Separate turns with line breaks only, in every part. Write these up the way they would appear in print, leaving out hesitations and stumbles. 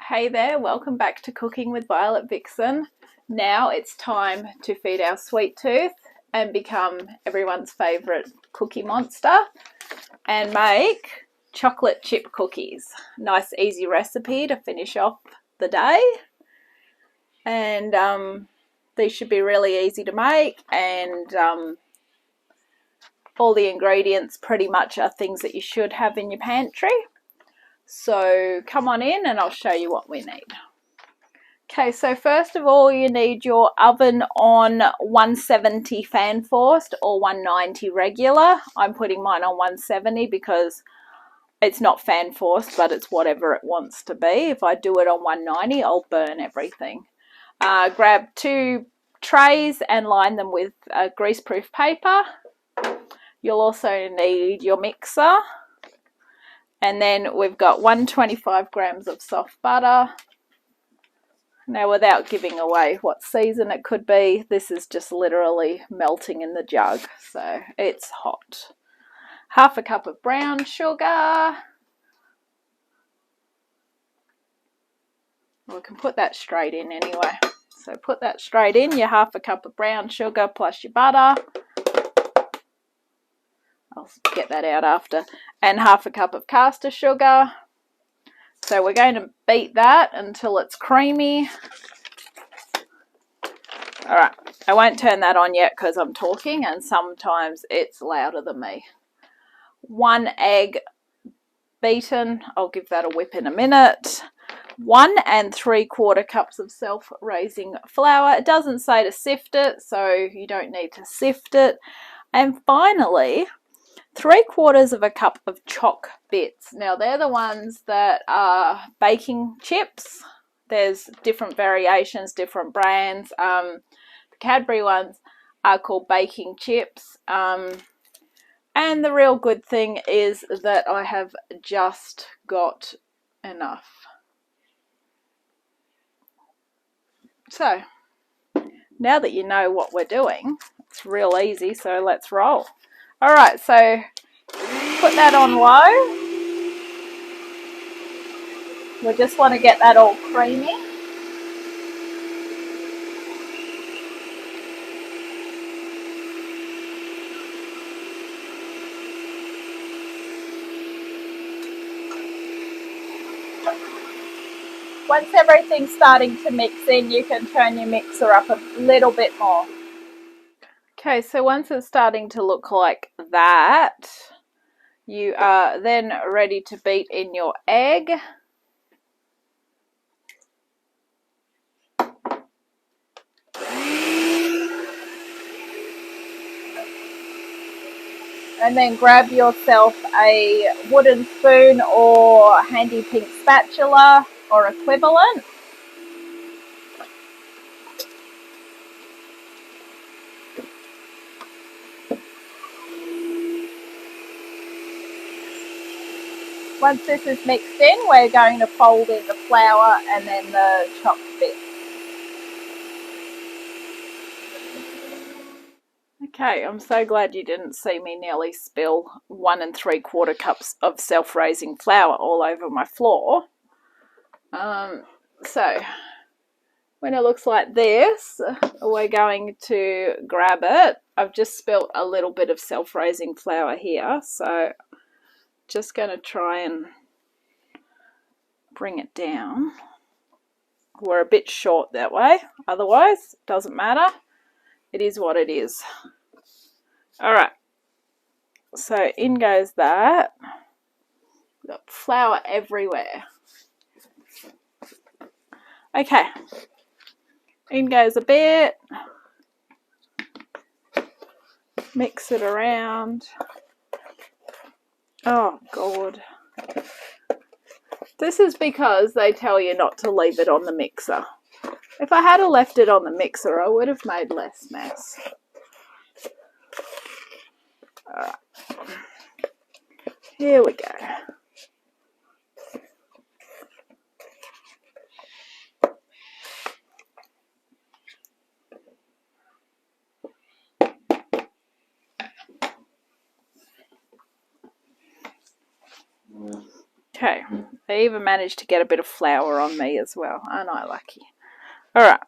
Hey there, welcome back to Cooking with Violet Vixen. Now it's time to feed our sweet tooth and become everyone's favourite cookie monster and make chocolate chip cookies. Nice easy recipe to finish off the day, and these should be really easy to make, and all the ingredients pretty much are things that you should have in your pantry. So come on in and I'll show you what we need. Okay, so first of all, you need your oven on 170 fan forced or 190 regular. I'm putting mine on 170 because it's not fan forced, but it's whatever it wants to be. If I do it on 190, I'll burn everything. Grab 2 trays and line them with greaseproof paper. You'll also need your mixer. And then we've got 125 grams of soft butter. Now, without giving away what season it could be, this is just literally melting in the jug, so it's hot. Half a cup of brown sugar. We can put that straight in anyway. So put that straight in, your half a cup of brown sugar plus your butter. I'll get that out after. And half a cup of caster sugar. So we're going to beat that until it's creamy. All right, I won't turn that on yet because I'm talking and sometimes it's louder than me. 1 egg beaten. I'll give that a whip in a minute. 1 3/4 cups of self-raising flour. It doesn't say to sift it, so you don't need to sift it. And finally, 3/4 cup of choc bits. Now they're the ones that are baking chips. There's different variations, different brands. The Cadbury ones are called baking chips. And the real good thing is that I have just got enough. So now that you know what we're doing, it's real easy, so let's roll. All right, so put that on low. We just want to get that all creamy. Once everything's starting to mix in, you can turn your mixer up a little bit more. Okay, so once it's starting to look like that, you are then ready to beat in your egg. And then grab yourself a wooden spoon or handy pink spatula or equivalent. Once this is mixed in, we're going to fold in the flour and then the chopped bits. Okay, I'm so glad you didn't see me nearly spill 1 3/4 cups of self-raising flour all over my floor. So when it looks like this, we're going to grab it. I've just spilt a little bit of self-raising flour here, so just going to try and bring it down. We're a bit short that way, otherwise it doesn't matter. It is what it is. All right, so in goes that. We've got flour everywhere. Okay, in goes a bit. Mix it around. Oh God. This is because they tell you not to leave it on the mixer. If I had left it on the mixer, I would have made less mess. All right. Here we go. Okay, I even managed to get a bit of flour on me as well. Aren't I lucky? Alright.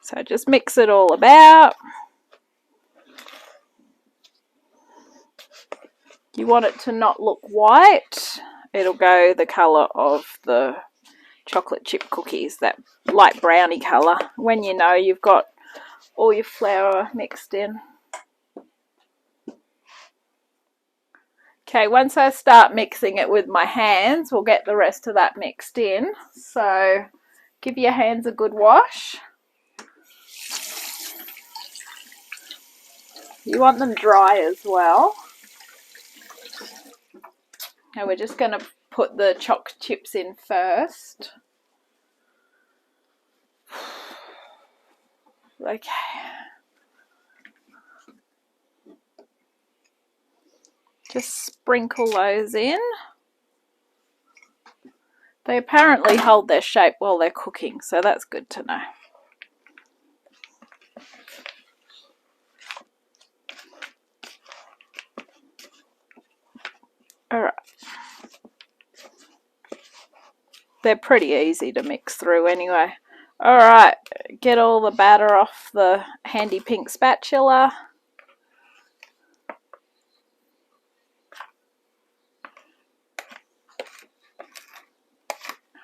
So just mix it all about. You want it to not look white. It'll go the colour of the chocolate chip cookies, that light browny colour, when you know you've got all your flour mixed in. Okay, once I start mixing it with my hands, we'll get the rest of that mixed in. So give your hands a good wash. You want them dry as well. Now we're just going to put the choc chips in first. Okay. Just sprinkle those in. They apparently hold their shape while they're cooking, so that's good to know. Alright. They're pretty easy to mix through anyway. Alright, get all the batter off the handy pink spatula.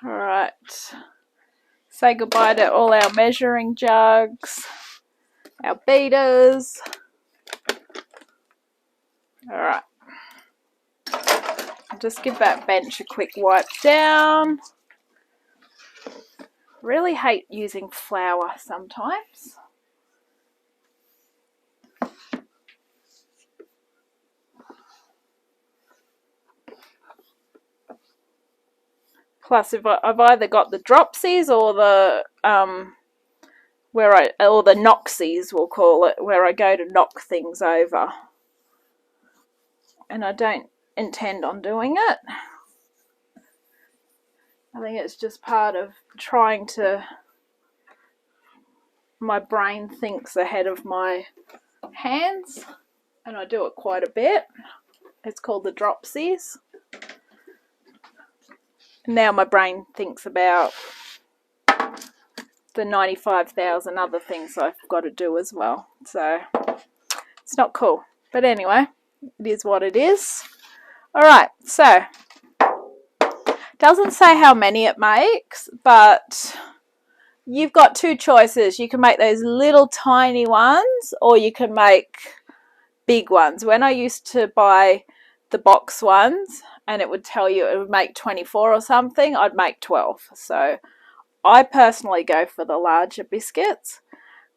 Alright, say goodbye to all our measuring jugs, our beaters. Alright, just give that bench a quick wipe down. Really hate using flour sometimes. Plus, if I've either got the dropsies or the or the noxies, we'll call it, where I go to knock things over, and I don't intend on doing it. I think it's just part of trying to. My brain thinks ahead of my hands, and I do it quite a bit. It's called the dropsies. Now my brain thinks about the 95,000 other things I've got to do as well. So it's not cool. But anyway, it is what it is. Alright, so doesn't say how many it makes, but you've got two choices. You can make those little tiny ones, or you can make big ones. When I used to buy the box ones, and it would tell you it would make 24 or something, I'd make 12. So I personally go for the larger biscuits.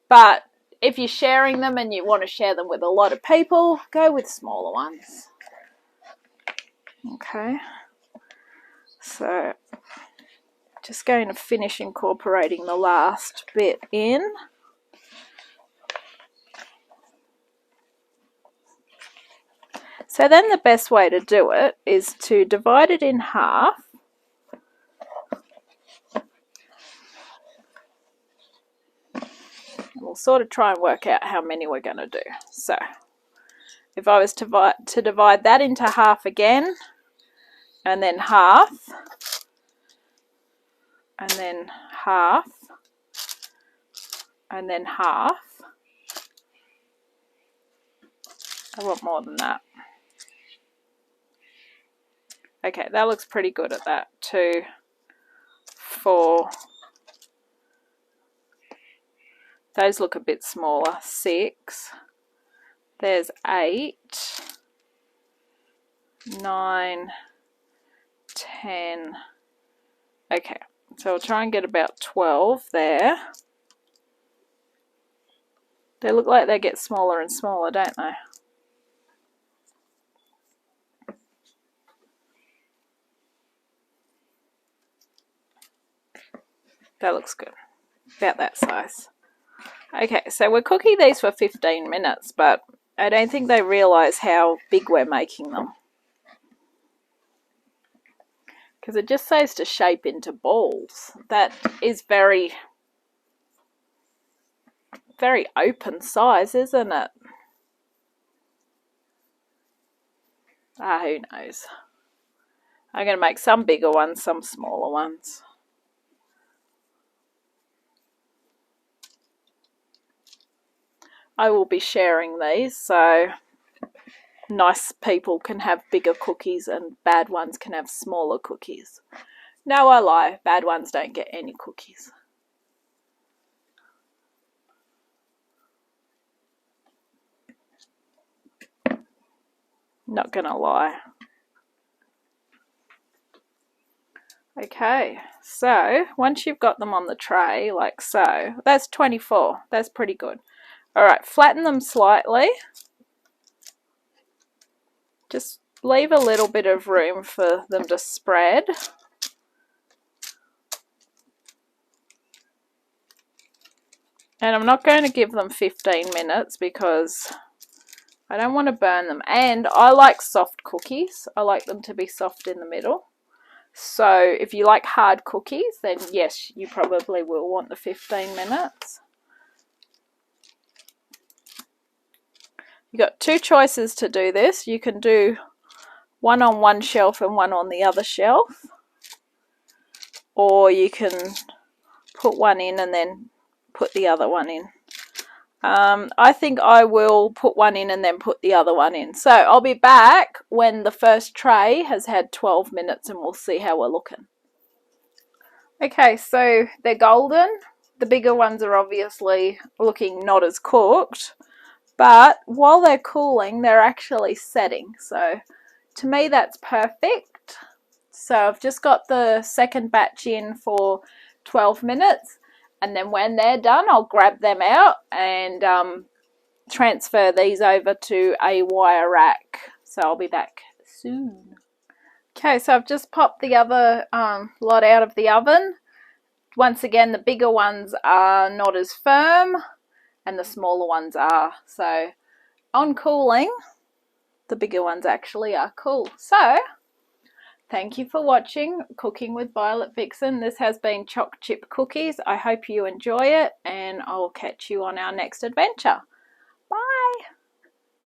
But if you're sharing them and you want to share them with a lot of people, go with smaller ones. Okay. So just going to finish incorporating the last bit in. So then the best way to do it is to divide it in half. And we'll sort of try and work out how many we're going to do. So if I was to divide that into half again, and then half, and then half, and then half. I want more than that. Okay, that looks pretty good at that. 2, 4. Those look a bit smaller. 6. There's 8. 9. 10. Okay, so I'll try and get about 12 there. They look like they get smaller and smaller, don't they? That looks good. About that size. Okay, so we're cooking these for 15 minutes, but I don't think they realise how big we're making them. Because it just says to shape into balls. That is very, very open size, isn't it? Who knows. I'm going to make some bigger ones, some smaller ones. I will be sharing these, so nice people can have bigger cookies and bad ones can have smaller cookies. No, I lie. Bad ones don't get any cookies. Not gonna lie. Okay, so once you've got them on the tray, like so, that's 24. That's pretty good. All right, flatten them slightly. Just leave a little bit of room for them to spread. And I'm not going to give them 15 minutes because I don't want to burn them. And I like soft cookies. I like them to be soft in the middle. So if you like hard cookies, then yes, you probably will want the 15 minutes. You've got two choices to do this. You can do one on one shelf and one on the other shelf. Or you can put one in and then put the other one in. I think I will put one in and then put the other one in. So I'll be back when the first tray has had 12 minutes and we'll see how we're looking. Okay, so they're golden. The bigger ones are obviously looking not as cooked, but while they're cooling, they're actually setting. So to me, that's perfect. So I've just got the second batch in for 12 minutes. And then when they're done, I'll grab them out and transfer these over to a wire rack. So I'll be back soon. Okay, so I've just popped the other lot out of the oven. Once again, the bigger ones are not as firm and the smaller ones are. So on cooling, the bigger ones actually are cool. So thank you for watching Cooking with Violet Vixen. This has been Choc Chip Cookies. I hope you enjoy it and I'll catch you on our next adventure.